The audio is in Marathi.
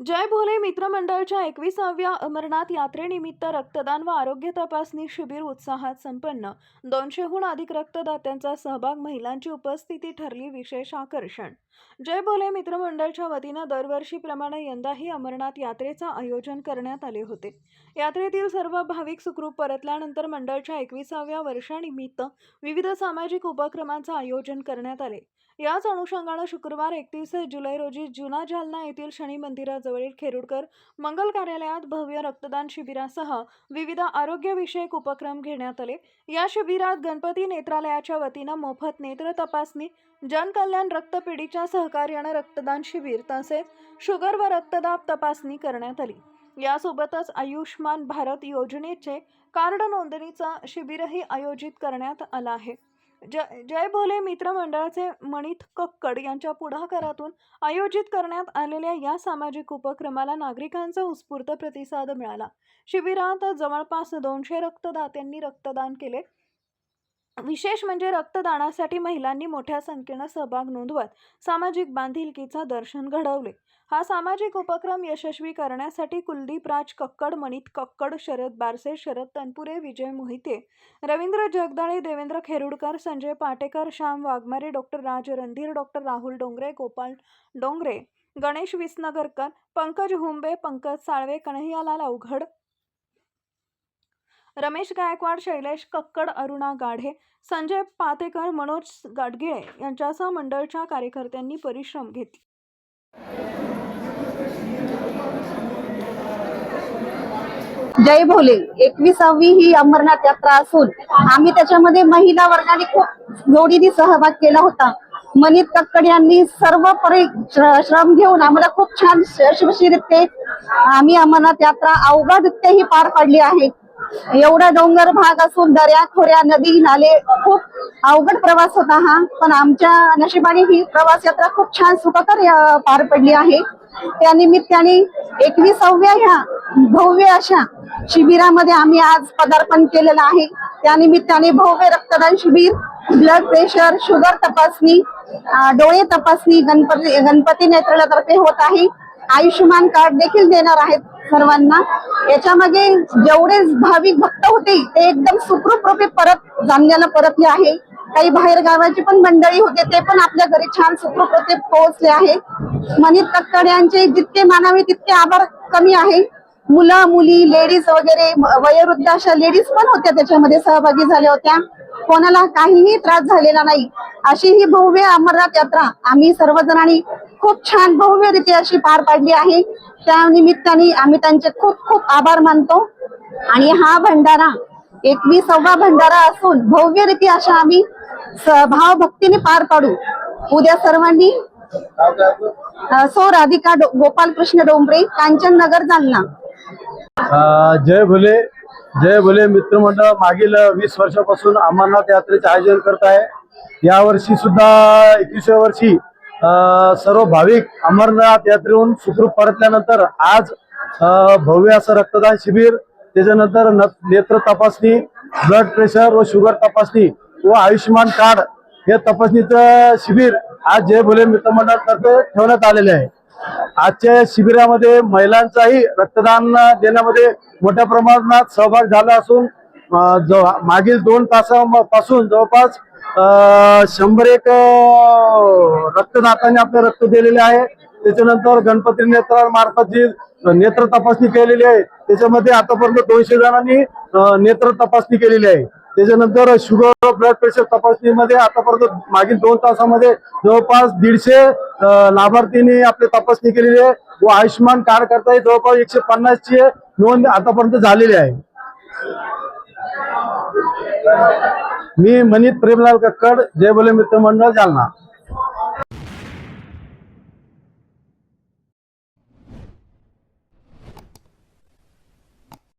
जय भोले मित्र मंडळाच्या 21व्या अमरनाथ यात्रेनिमित्त रक्तदान व आरोग्य तपासणी शिबिर उत्साहात संपन्न। 200हून अधिक रक्तदात्यांचा सहभाग, महिलांची उपस्थिती ठरली विशेष आकर्षण। जय भोले मित्र मंडळाच्या वतीने दरवर्षीप्रमाणे यंदाही अमरनाथ यात्रेचे आयोजन करण्यात आले होते। यात्रेतील सर्व भाविक सुखरूप परतल्यानंतर मंडळाच्या 21व्या वर्षानिमित्त विविध सामाजिक उपक्रमांचे आयोजन करण्यात आले। याच अनुषंगाने शुक्रवार 31 जुलै रोजी जुना जालना येथील शनी मंदिराजवळील खेरुडकर मंगल कार्यालयात भव्य रक्तदान शिबिरासह विविध आरोग्यविषयक उपक्रम घेण्यात आले। या शिबिरात गणपती नेत्रालयाच्या वतीने मोफत नेत्र तपासणी, जनकल्याण रक्तपेढीच्या सहकार्याने रक्तदान शिबिर तसेच शुगर व रक्तदाब तपासणी करण्यात आली। यासोबतच आयुष्मान भारत योजनेचे कार्ड नोंदणीचा शिबिरही आयोजित करण्यात आला आहे। जय भोले मित्र मंडळाचे मनीत कक्कड यांच्या पुढाकारातून आयोजित करण्यात आलेल्या या सामाजिक उपक्रमाला नागरिकांचा उत्स्फूर्त प्रतिसाद मिळाला। शिबिरात जवळपास 200 रक्तदात्यांनी रक्तदान केले। विशेष म्हणजे रक्तदानासाठी महिलांनी मोठ्या संख्येने सहभाग नोंदवत सामाजिक बांधिलकीचे दर्शन घडवले। हा सामाजिक उपक्रम यशस्वी करण्यासाठी कुलदीप राज कक्कड, मनीत कक्कड, शरद बारसे, शरद तनपुरे, विजय मोहिते, रवींद्र जगदाळे, देवेंद्र खेरुडकर, संजय पाटेकर, श्याम वाघमारे, डॉक्टर राज रणधीर, डॉक्टर राहुल डोंगरे, गोपाल डोंगरे, गणेश विसनगरकर, पंकज हुंबे, पंकज साळवे, कन्हैयालाल अवघड, रमेश गायकवाड, शैलेश कक्कड, अरुणा गाढे, संजय पातेकर, मनोज गाडगिळे यांच्यासह मंडळाच्या कार्यकर्त्यांनी परिश्रम घेतले। जय भोले 21वी ही अमरनाथ यात्रा असून आम्ही त्याच्यामध्ये महिला वर्गाने खूप जोडीने सहभाग केला होता। मनीत कक्कड यांनी सर्व श्रम घेऊन आम्हाला खूप छान यशस्वीरित्या आम्ही अमरनाथ यात्रा अवघडरित्या ही पार पाडली आहे। एवढा डोंगर भाग असून दर्या खोऱ्या नदी नाले खूप अवघड प्रवास होता हा, पण आमच्या नशिबाने ही प्रवास यात्रा खूप छान सुखकर पार पडली आहे। त्या निमित्ताने 21व्या ह्या भव्य अशा शिबिरामध्ये आम्ही आज पदार्पण केलेलं आहे। त्या निमित्ताने भव्य रक्तदान शिबिर, ब्लड प्रेशर, शुगर तपासणी, डोळे तपासणी गणपती नेत्रालयातर्फे होत आहे। आयुष्यमान कार्ड देखील देणार आहेत सर्वांना। याच्यामागे जेवढे भाविक भक्त होते ते एकदम सुखरूप रूपे परत जामण्याला परतले आहे। काही बाहेर गावाची पण मंडळी होते ते पण आपल्या घरी छान सुखरूप रूपे पोहोचले आहे। मनीत कक्कड यांचे जितके मानावे तितके आभार कमी आहे। मुलं मुली लेडीज वगैरे वयोवृद्ध अशा लेडीज पण होत्या, त्याच्यामध्ये सहभागी झाल्या होत्या। कोणाला काहीही त्रास झालेला नाही। अशी ही भव्य अमरनाथ यात्रा आम्ही सर्वजणांनी खूप छान भव्यरीत्या अशी पार पाडली आहे। त्या निमित्ताने आम्ही त्यांचे खूप खूप आभार मानतो। आणि हा भंडारा 21वा भंडारा असून भव्यरीत्या अशा आम्ही भाव भक्तीने पार पाडू। उद्या सर्वांनी सो राधिका गोपाल कृष्ण डोंबरे, कांचन नगर, जालना। जय भोले मित्रमंडळ मागील 20 वर्षापासून अमरनाथ यात्रेचे आयोजन करत आहे। या वर्षी सुद्धा 21व्या वर्षी सर्व भाविक अमरनाथ यात्रेहून सुखरूप परतल्यानंतर आज भव्य असं रक्तदान शिबिर, त्याच्यानंतर नेत्र तपासणी, ब्लड प्रेशर व शुगर तपासणी व आयुष्यमान कार्ड हे तपासणीचं शिबिर आज जय भोले मित्रमंडळातर्फे ठेवण्यात आलेले आहे। आजच्या शिबिरामध्ये महिलांचाही रक्तदान देण्यामध्ये मोठ्या प्रमाणात सहभाग झाला असून मागील 2 तासापासून जवळपास 101 रक्तदात्यांनी आपले रक्त दिलेले आहे। त्याच्यानंतर गणपती नेत्रालयामार्फत जी नेत्र तपासणी केलेली आहे त्याच्यामध्ये आतापर्यंत 200 जणांनी नेत्र तपासणी केलेली आहे। त्याच्यानंतर शुगर ब्लड प्रेशर तपासणीमध्ये आतापर्यंत मागील 2 तासामध्ये जवळपास 150 लाभार्थींनी आपली तपासणी केलेली आहे व आयुष्यमान कार्ड करता जवळपास 150 ची नोंद आतापर्यंत झालेली आहे। मी मनीत प्रेमलाल कक्कड, जय भोले मित्र मंडळ, जालना।